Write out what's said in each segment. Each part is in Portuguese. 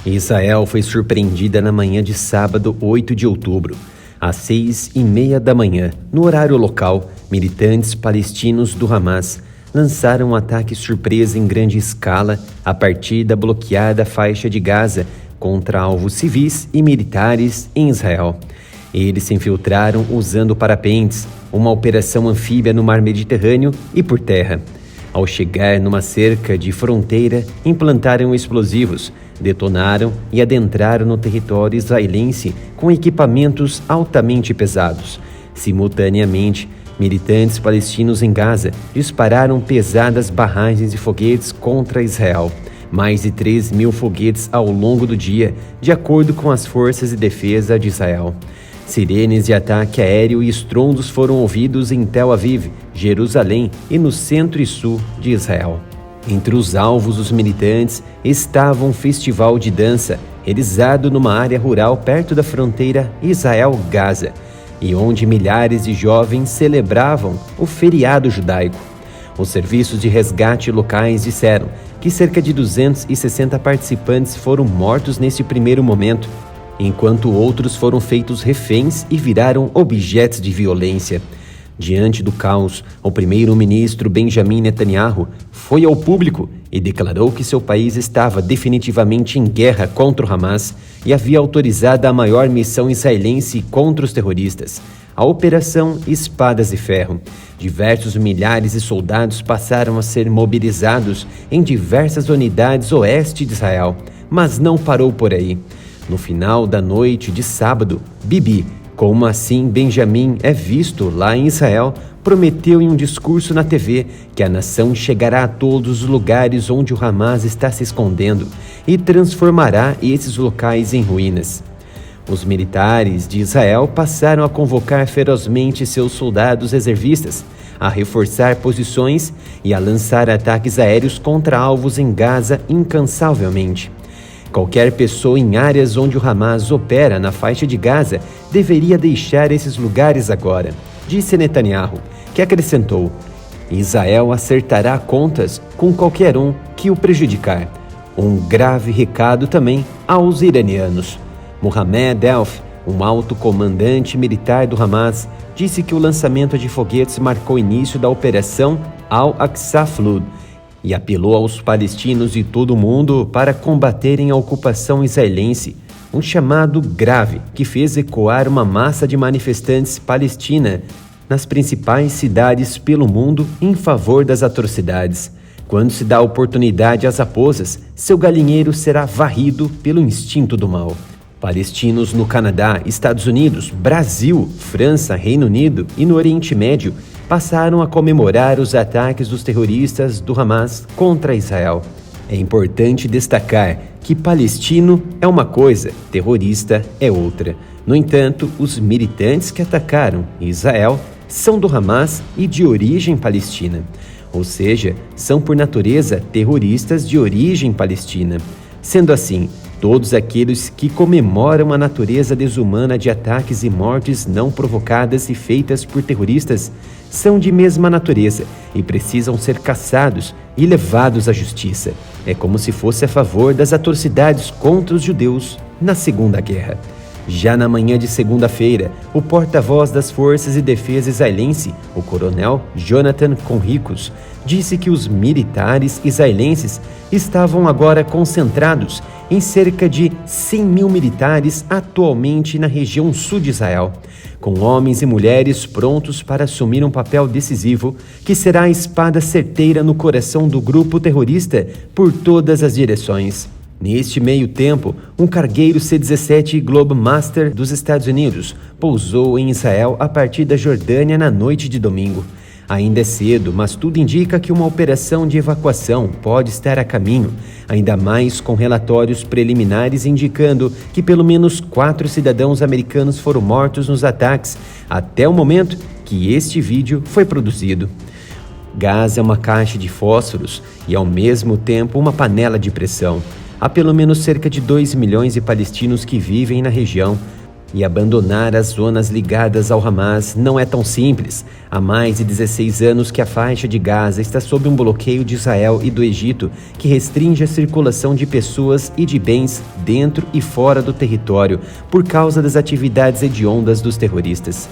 Israel foi surpreendida na manhã de sábado, 8 de outubro. Às 6h30 da manhã, no horário local, militantes palestinos do Hamas lançaram um ataque surpresa em grande escala a partir da bloqueada faixa de Gaza contra alvos civis e militares em Israel. Eles se infiltraram usando parapentes, uma operação anfíbia no mar Mediterrâneo e por terra. Ao chegar numa cerca de fronteira, implantaram explosivos, detonaram e adentraram no território israelense com equipamentos altamente pesados. Simultaneamente, militantes palestinos em Gaza dispararam pesadas barragens de foguetes contra Israel. Mais de 3.000 foguetes ao longo do dia, de acordo com as forças de defesa de Israel. Sirenes de ataque aéreo e estrondos foram ouvidos em Tel Aviv, Jerusalém e no centro e sul de Israel. Entre os alvos dos militantes estava um festival de dança realizado numa área rural perto da fronteira Israel-Gaza, e onde milhares de jovens celebravam o feriado judaico. Os serviços de resgate locais disseram que cerca de 260 participantes foram mortos nesse primeiro momento, enquanto outros foram feitos reféns e viraram objetos de violência. Diante do caos, o primeiro-ministro Benjamin Netanyahu foi ao público e declarou que seu país estava definitivamente em guerra contra o Hamas e havia autorizado a maior missão israelense contra os terroristas, a Operação Espadas de Ferro. Diversos milhares de soldados passaram a ser mobilizados em diversas unidades oeste de Israel, mas não parou por aí. No final da noite de sábado, Bibi, como assim Benjamin é visto lá em Israel, prometeu em um discurso na TV que a nação chegará a todos os lugares onde o Hamas está se escondendo e transformará esses locais em ruínas. Os militares de Israel passaram a convocar ferozmente seus soldados reservistas, a reforçar posições e a lançar ataques aéreos contra alvos em Gaza incansavelmente. Qualquer pessoa em áreas onde o Hamas opera na faixa de Gaza deveria deixar esses lugares agora, disse Netanyahu, que acrescentou: Israel acertará contas com qualquer um que o prejudicar. Um grave recado também aos iranianos. Mohamed Elf, um alto comandante militar do Hamas, disse que o lançamento de foguetes marcou o início da operação Al-Aqsa Flood, e apelou aos palestinos de todo o mundo para combaterem a ocupação israelense, um chamado grave que fez ecoar uma massa de manifestantes palestina nas principais cidades pelo mundo em favor das atrocidades. Quando se dá oportunidade às raposas, seu galinheiro será varrido pelo instinto do mal. Palestinos no Canadá, Estados Unidos, Brasil, França, Reino Unido e no Oriente Médio passaram a comemorar os ataques dos terroristas do Hamas contra Israel. É importante destacar que palestino é uma coisa, terrorista é outra. No entanto, os militantes que atacaram Israel são do Hamas e de origem palestina, ou seja, são por natureza terroristas de origem palestina. Sendo assim, todos aqueles que comemoram a natureza desumana de ataques e mortes não provocadas e feitas por terroristas são de mesma natureza e precisam ser caçados e levados à justiça. É como se fosse a favor das atrocidades contra os judeus na Segunda Guerra. Já na manhã de segunda-feira, o porta-voz das Forças de Defesa israelense, o coronel Jonathan Conricus, disse que os militares israelenses estavam agora concentrados em cerca de 100.000 militares atualmente na região sul de Israel, com homens e mulheres prontos para assumir um papel decisivo que será a espada certeira no coração do grupo terrorista por todas as direções. Neste meio tempo, um cargueiro C-17 Globemaster dos Estados Unidos pousou em Israel a partir da Jordânia na noite de domingo. Ainda é cedo, mas tudo indica que uma operação de evacuação pode estar a caminho, ainda mais com relatórios preliminares indicando que pelo menos 4 cidadãos americanos foram mortos nos ataques até o momento que este vídeo foi produzido. Gaza é uma caixa de fósforos e, ao mesmo tempo, uma panela de pressão. Há pelo menos cerca de 2 milhões de palestinos que vivem na região. E abandonar as zonas ligadas ao Hamas não é tão simples. Há mais de 16 anos que a faixa de Gaza está sob um bloqueio de Israel e do Egito, que restringe a circulação de pessoas e de bens dentro e fora do território, por causa das atividades hediondas dos terroristas.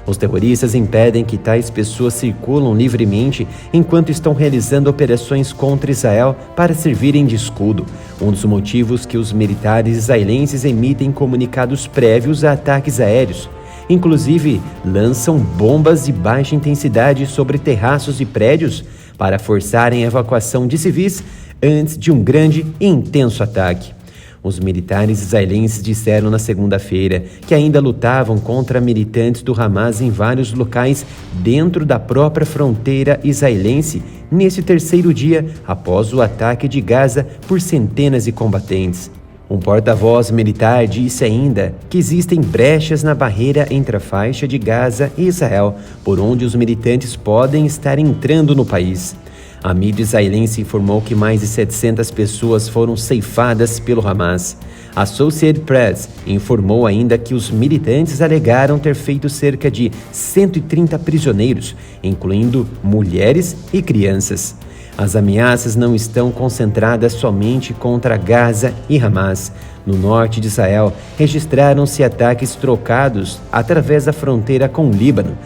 Os terroristas impedem que tais pessoas circulam livremente enquanto estão realizando operações contra Israel para servirem de escudo, um dos motivos que os militares israelenses emitem comunicados prévios a ataques aéreos. Inclusive, lançam bombas de baixa intensidade sobre terraços de prédios para forçarem a evacuação de civis antes de um grande e intenso ataque. Os militares israelenses disseram na segunda-feira que ainda lutavam contra militantes do Hamas em vários locais dentro da própria fronteira israelense nesse terceiro dia após o ataque de Gaza por centenas de combatentes. Um porta-voz militar disse ainda que existem brechas na barreira entre a faixa de Gaza e Israel, por onde os militantes podem estar entrando no país. A mídia israelense informou que mais de 700 pessoas foram ceifadas pelo Hamas. A Associated Press informou ainda que os militantes alegaram ter feito cerca de 130 prisioneiros, incluindo mulheres e crianças. As ameaças não estão concentradas somente contra Gaza e Hamas. No norte de Israel, registraram-se ataques trocados através da fronteira com o Líbano,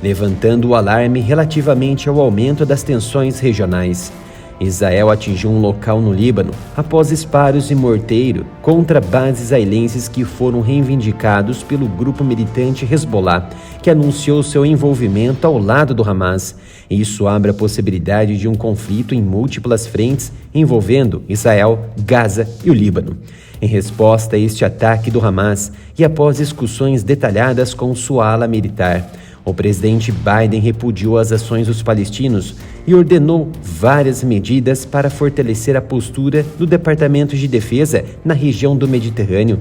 levantando o alarme relativamente ao aumento das tensões regionais. Israel atingiu um local no Líbano após disparos de morteiro contra bases israelenses que foram reivindicados pelo grupo militante Hezbollah, que anunciou seu envolvimento ao lado do Hamas. Isso abre a possibilidade de um conflito em múltiplas frentes envolvendo Israel, Gaza e o Líbano. Em resposta a este ataque do Hamas e após discussões detalhadas com sua ala militar, o presidente Biden repudiou as ações dos palestinos e ordenou várias medidas para fortalecer a postura do Departamento de Defesa na região do Mediterrâneo,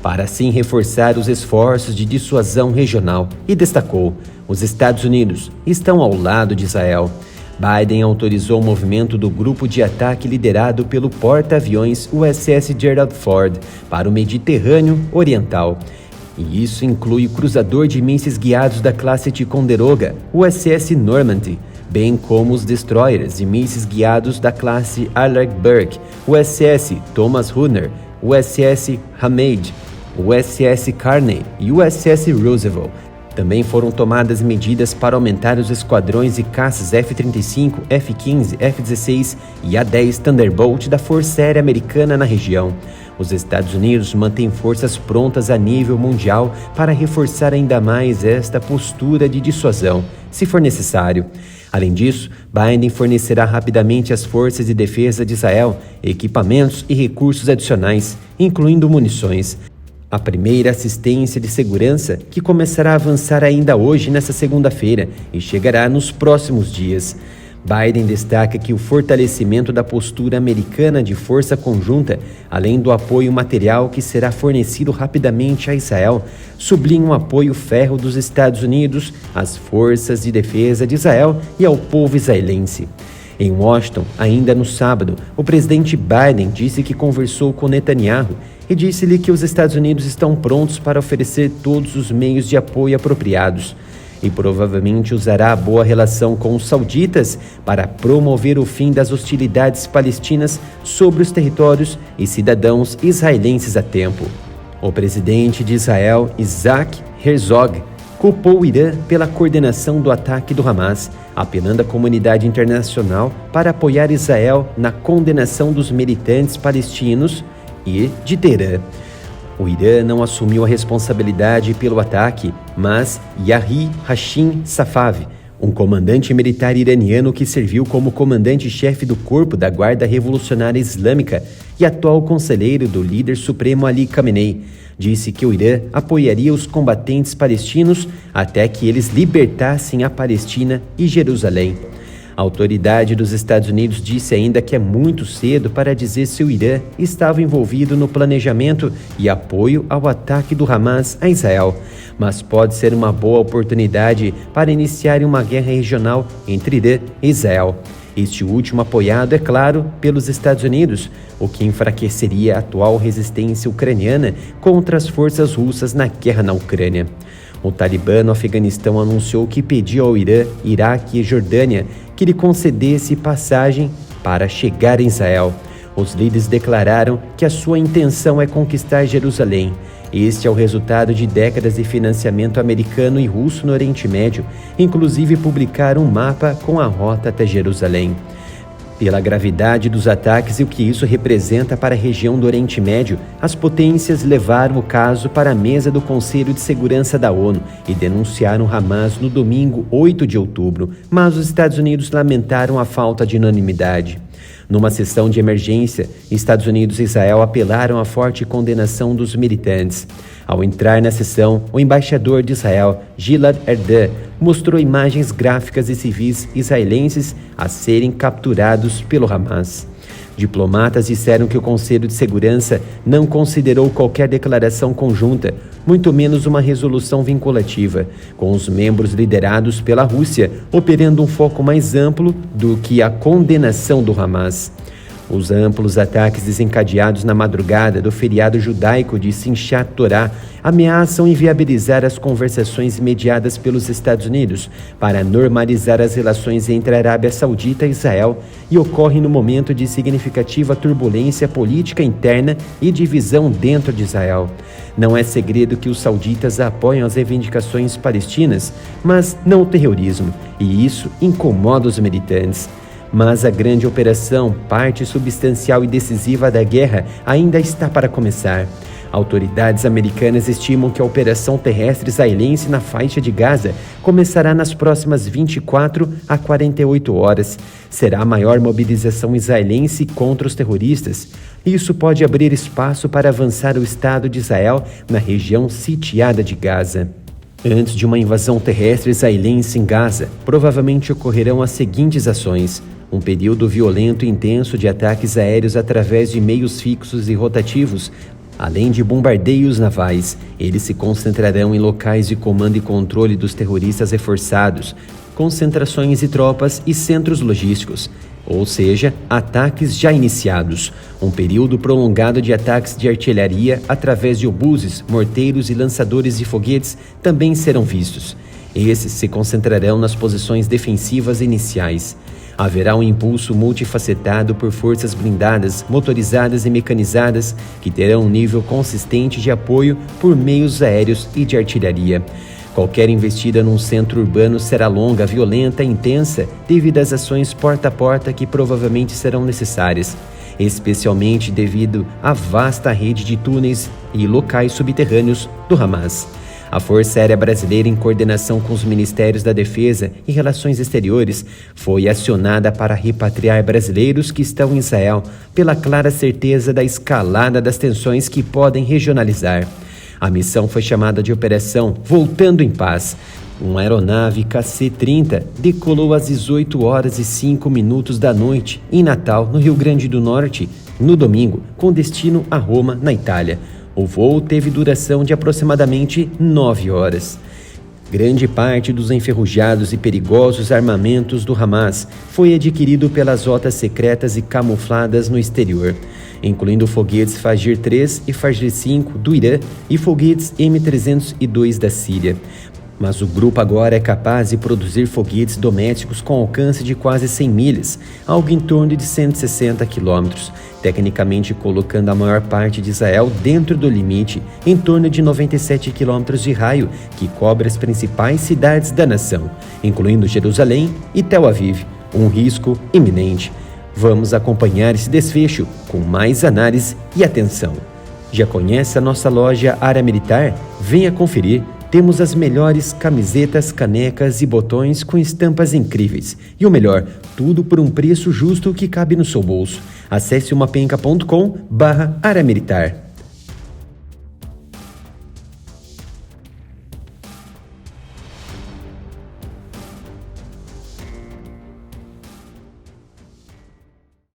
para assim reforçar os esforços de dissuasão regional, e destacou: os Estados Unidos estão ao lado de Israel. Biden autorizou o movimento do grupo de ataque liderado pelo porta-aviões USS Gerald Ford para o Mediterrâneo Oriental. E isso inclui o cruzador de mísseis guiados da classe Ticonderoga, USS Normandy, bem como os destroyers de mísseis guiados da classe Arleigh USS Thomas Runner, USS Hamid, USS Carney e USS Roosevelt. Também foram tomadas medidas para aumentar os esquadrões de caças F-35, F-15, F-16 e A-10 Thunderbolt da Força Aérea Americana na região. Os Estados Unidos mantêm forças prontas a nível mundial para reforçar ainda mais esta postura de dissuasão, se for necessário. Além disso, Biden fornecerá rapidamente às forças de defesa de Israel equipamentos e recursos adicionais, incluindo munições. A primeira assistência de segurança, que começará a avançar ainda hoje, nesta segunda-feira, e chegará nos próximos dias. Biden destaca que o fortalecimento da postura americana de força conjunta, além do apoio material que será fornecido rapidamente a Israel, sublinha o apoio férreo dos Estados Unidos às forças de defesa de Israel e ao povo israelense. Em Washington, ainda no sábado, o presidente Biden disse que conversou com Netanyahu e disse-lhe que os Estados Unidos estão prontos para oferecer todos os meios de apoio apropriados e provavelmente usará a boa relação com os sauditas para promover o fim das hostilidades palestinas sobre os territórios e cidadãos israelenses a tempo. O presidente de Israel, Isaac Herzog, culpou o Irã pela coordenação do ataque do Hamas, apelando à comunidade internacional para apoiar Israel na condenação dos militantes palestinos e de Teherã. O Irã não assumiu a responsabilidade pelo ataque, mas Yahya Hashim Safavi, um comandante militar iraniano que serviu como comandante-chefe do Corpo da Guarda Revolucionária Islâmica e atual conselheiro do líder supremo Ali Khamenei, disse que o Irã apoiaria os combatentes palestinos até que eles libertassem a Palestina e Jerusalém. A autoridade dos Estados Unidos disse ainda que é muito cedo para dizer se o Irã estava envolvido no planejamento e apoio ao ataque do Hamas a Israel, mas pode ser uma boa oportunidade para iniciar uma guerra regional entre Irã e Israel. este último apoiado, é claro, pelos Estados Unidos, o que enfraqueceria a atual resistência ucraniana contra as forças russas na guerra na Ucrânia. O Talibã no Afeganistão anunciou que pediu ao Irã, Iraque e Jordânia que lhe concedesse passagem para chegar em Israel. Os líderes declararam que a sua intenção é conquistar Jerusalém. Este é o resultado de décadas de financiamento americano e russo no Oriente Médio, inclusive publicaram um mapa com a rota até Jerusalém. Pela gravidade dos ataques e o que isso representa para a região do Oriente Médio, as potências levaram o caso para a mesa do Conselho de Segurança da ONU e denunciaram Hamas no domingo 8 de outubro, mas os Estados Unidos lamentaram a falta de unanimidade. Numa sessão de emergência, Estados Unidos e Israel apelaram à forte condenação dos militantes. Ao entrar na sessão, o embaixador de Israel, Gilad Erdan, mostrou imagens gráficas de civis israelenses a serem capturados pelo Hamas. Diplomatas disseram que o Conselho de Segurança não considerou qualquer declaração conjunta, muito menos uma resolução vinculativa, com os membros liderados pela Rússia operando um foco mais amplo do que a condenação do Hamas. Os amplos ataques desencadeados na madrugada do feriado judaico de Simchat Torah ameaçam inviabilizar as conversações mediadas pelos Estados Unidos para normalizar as relações entre a Arábia Saudita e Israel e ocorrem no momento de significativa turbulência política interna e divisão dentro de Israel. Não é segredo que os sauditas apoiam as reivindicações palestinas, mas não o terrorismo, e isso incomoda os militantes. Mas a grande operação, parte substancial e decisiva da guerra, ainda está para começar. Autoridades americanas estimam que a operação terrestre israelense na faixa de Gaza começará nas próximas 24 a 48 horas. Será a maior mobilização israelense contra os terroristas. Isso pode abrir espaço para avançar o Estado de Israel na região sitiada de Gaza. Antes de uma invasão terrestre israelense em Gaza, provavelmente ocorrerão as seguintes ações: um período violento e intenso de ataques aéreos através de meios fixos e rotativos, além de bombardeios navais. Eles se concentrarão em locais de comando e controle dos terroristas reforçados, concentrações de tropas e centros logísticos, ou seja, ataques já iniciados. Um período prolongado de ataques de artilharia através de obuses, morteiros e lançadores de foguetes também serão vistos. Esses se concentrarão nas posições defensivas iniciais. Haverá um impulso multifacetado por forças blindadas, motorizadas e mecanizadas, que terão um nível consistente de apoio por meios aéreos e de artilharia. Qualquer investida num centro urbano será longa, violenta e intensa devido às ações porta a porta que provavelmente serão necessárias, especialmente devido à vasta rede de túneis e locais subterrâneos do Hamas. A Força Aérea Brasileira, em coordenação com os Ministérios da Defesa e Relações Exteriores, foi acionada para repatriar brasileiros que estão em Israel, pela clara certeza da escalada das tensões que podem regionalizar. A missão foi chamada de Operação Voltando em Paz. Uma aeronave KC-30 decolou às 18 horas e 5 minutos da noite, em Natal, no Rio Grande do Norte, no domingo, com destino a Roma, na Itália. O voo teve duração de aproximadamente 9 horas. Grande parte dos enferrujados e perigosos armamentos do Hamas foi adquirido pelas rotas secretas e camufladas no exterior, incluindo foguetes Fajr-3 e Fajr-5 do Irã e foguetes M302 da Síria. Mas o grupo agora é capaz de produzir foguetes domésticos com alcance de quase 100 milhas, algo em torno de 160 quilômetros, tecnicamente colocando a maior parte de Israel dentro do limite, em torno de 97 quilômetros de raio, que cobre as principais cidades da nação, incluindo Jerusalém e Tel Aviv, um risco iminente. Vamos acompanhar esse desfecho com mais análise e atenção. Já conhece a nossa loja Área Militar? Venha conferir. Temos as melhores camisetas, canecas e botões com estampas incríveis. E o melhor, tudo por um preço justo que cabe no seu bolso. Acesse umapenca.com/área militar.